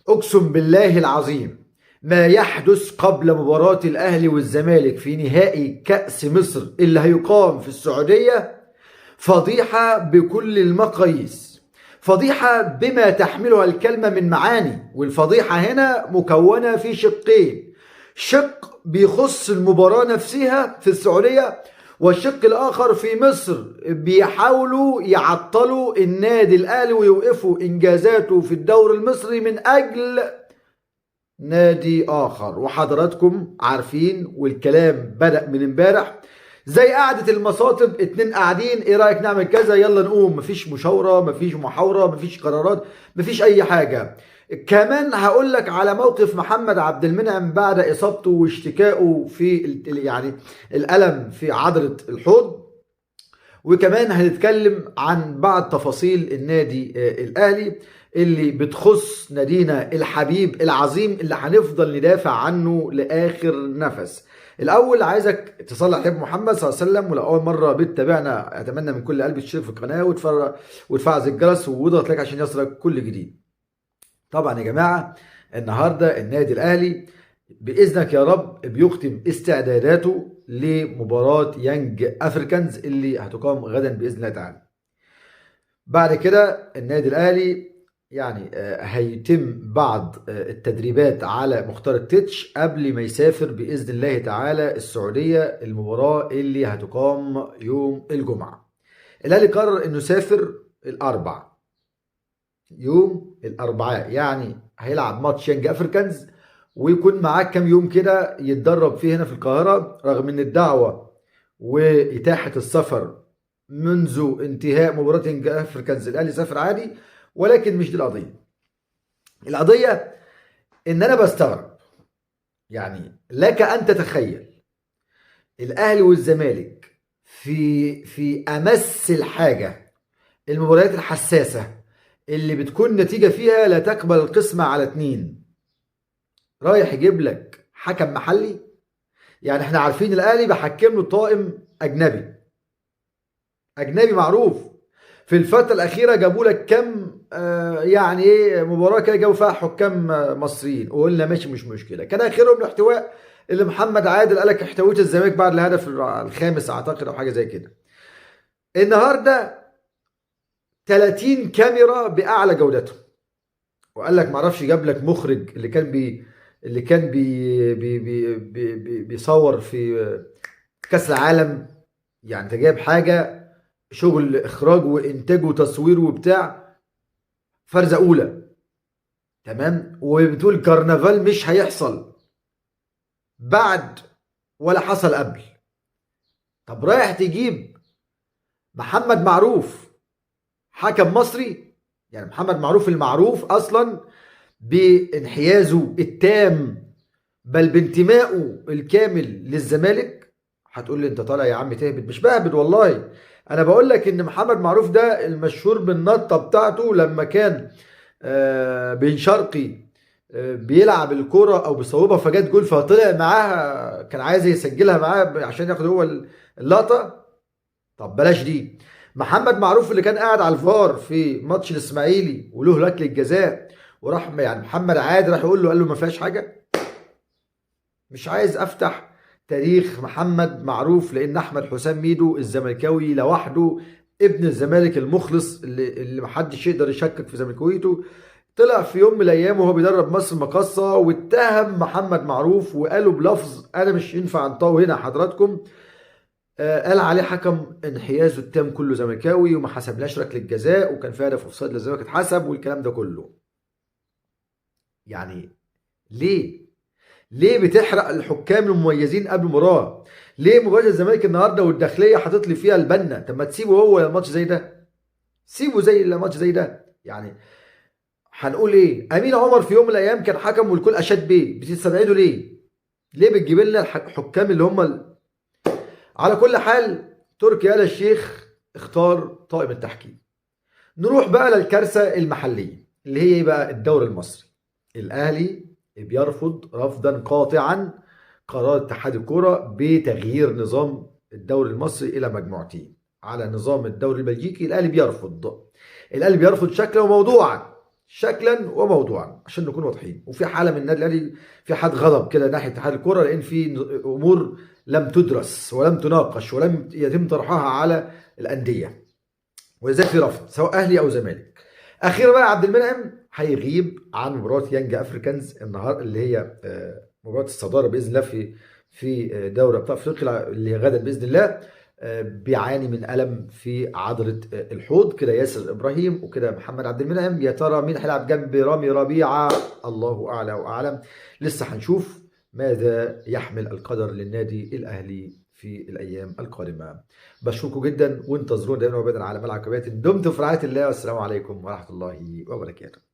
اقسم بالله العظيم ما يحدث قبل مباراة الاهلي والزمالك في نهائي كأس مصر اللي هيقام في السعودية فضيحة بكل المقاييس. فضيحة بما تحملها الكلمة من معاني، والفضيحة هنا مكونة في شقين: شق بيخص المباراة نفسها في السعودية، والشق الآخر في مصر بيحاولوا يعطلوا النادي الأهلي ويوقفوا إنجازاته في الدوري المصري من أجل نادي آخر. وحضراتكم عارفين والكلام بدأ من امبارح زي قعدة المصاطب، اتنين قاعدين ايه رأيك نعمل كذا، يلا نقوم، مفيش مشاورة، مفيش محاورة، مفيش قرارات، مفيش اي حاجة. كمان هقول لك على موقف محمد عبد المنعم بعد اصابته واشتكائه في يعني الألم في عضلة الحوض. وكمان هنتكلم عن بعض تفاصيل النادي الأهلي اللي بتخص نادينا الحبيب العظيم اللي هنفضل ندافع عنه لآخر نفس. الأول عايزك تصلي على النبي محمد صلى الله عليه وسلم، ولو أول مرة بتتابعنا أتمنى من كل قلبي تشترك في القناة وتفعل زر الجرس واضغط لايك عشان يصلك كل جديد. طبعا يا جماعة النهاردة النادي الأهلي بإذنك يا رب بيختم استعداداته لمباراة يانج أفريكانز اللي هتقام غدا بإذن الله تعالى. بعد كده النادي الأهلي يعني هيتم بعض التدريبات على مختار التتش قبل ما يسافر بإذن الله تعالى السعودية، المباراة اللي هتقام يوم الجمعة. الأهلي قرر إنه يسافر الأربع، يوم الأربعاء، يعني هيلعب ماتش يانج أفريكانز ويكون معاه كام يوم كده يتدرب فيه هنا في القاهرة، رغم ان الدعوة وإتاحة السفر منذ انتهاء مباراة يانج افريكانز الاهلي سافر عادي. ولكن مش دي القضية. القضية ان انا بستغرب، يعني لك ان تتخيل الاهلي والزمالك في امس الحاجة، المباريات الحساسة اللي بتكون نتيجة فيها لا تقبل القسمة على اتنين، رايح يجيب لك حكم محلي. يعني احنا عارفين الاهلي بحكم له طاقم اجنبي معروف. في الفتره الاخيره جابوا لك كم يعني ايه مباراه كده جابوا فيها حكام مصريين، وقلنا ماشي مش مشكله. كان اخرهم الاحتواء اللي محمد عادل قال لك احتويت الزمالك بعد الهدف الخامس اعتقد او حاجه زي كده. النهارده 30 كاميرا باعلى جودتهم، وقال لك معرفش جاب لك مخرج اللي كان بيصور في كاس العالم. يعني انت جايب حاجه شغل اخراج وانتاج وتصوير وبتاع فرزه اولى، تمام، وبتقول كرنفال مش هيحصل بعد ولا حصل قبل. طب رايح تجيب محمد معروف حكم مصري، يعني محمد معروف المعروف اصلا بانحيازه التام بل بانتمائه الكامل للزمالك. هتقول لي انت طالع يا عم تهبد، مش بهبد والله. انا بقول لك ان محمد معروف ده المشهور بالنطه بتاعته لما كان بن شرقي بيلعب الكرة او بيصوبها فجت جول فطلع معاها كان عايز يسجلها معاه عشان ياخد هو اللقطة. طب بلاش دي. محمد معروف اللي كان قاعد على الفار في ماتش الاسماعيلي وله ركله الجزاء، وراح يعني محمد عادل راح يقول له، قال له ما فيهاش حاجة. مش عايز افتح تاريخ محمد معروف لان احمد حسام ميدو الزملكاوي لوحده ابن الزمالك المخلص اللي محدش يقدر يشكك في زملكاويته، طلع في يوم من الايام وهو بيدرب مصر المقاصة واتهم محمد معروف وقاله بلفظ انا مش ينفع انطقه هنا حضراتكم. قال عليه حكم انحيازه التام كله زملكاوي وما حسبلاش ركله جزاء وكان في هدف اوفسايد للزمالك اتحسب والكلام ده كله. يعني ليه بتحرق الحكام المميزين قبل المباراه؟ ليه مباراه الزمالك النهارده والداخليه حاطط لي فيها البنا؟ طب ما تسيبه هو الماتش زي ده، سيبه زي الماتش زي ده. يعني هنقول ايه؟ امين عمر في يوم من الايام كان حكم والكل اشاد بيه، بتستبعده ليه بتجيب لنا الحكام اللي هم على كل حال تركي آل الشيخ اختار طاقم التحكيم. نروح بقى للكارثه المحليه اللي هي ايه بقى؟ الدوري المصري. الاهلي بيرفض رفضا قاطعا قرار اتحاد الكوره بتغيير نظام الدوري المصري الى مجموعتين على نظام الدوري البلجيكي. الاهلي بيرفض شكلا وموضوعا، شكلا وموضوعا عشان نكون واضحين. وفي حاله من النادي الاهلي في حد غضب كده ناحيه اتحاد الكره، لان في امور لم تدرس ولم تناقش ولم يتم طرحها على الانديه، ولذلك في رفض سواء اهلي او زمالك. اخيرا بقى عبد المنعم هيغيب عن مباراه يانج افريكانز النهار اللي هي مباراه الصداره باذن الله في دوري ابطال افريقيا اللي هي غدا باذن الله. بيعاني من الم في عضله الحوض. كده ياسر ابراهيم وكده محمد عبد المنعم. يا ترى مين هيلعب جنب رامي ربيعه؟ الله اعلى واعلم. لسه هنشوف ماذا يحمل القدر للنادي الاهلي في الايام القادمه. بشكركم جدا وانتظرونا دايما وابدا على ملعب كباتن. دمتم في رعايه الله والسلام عليكم ورحمه الله وبركاته.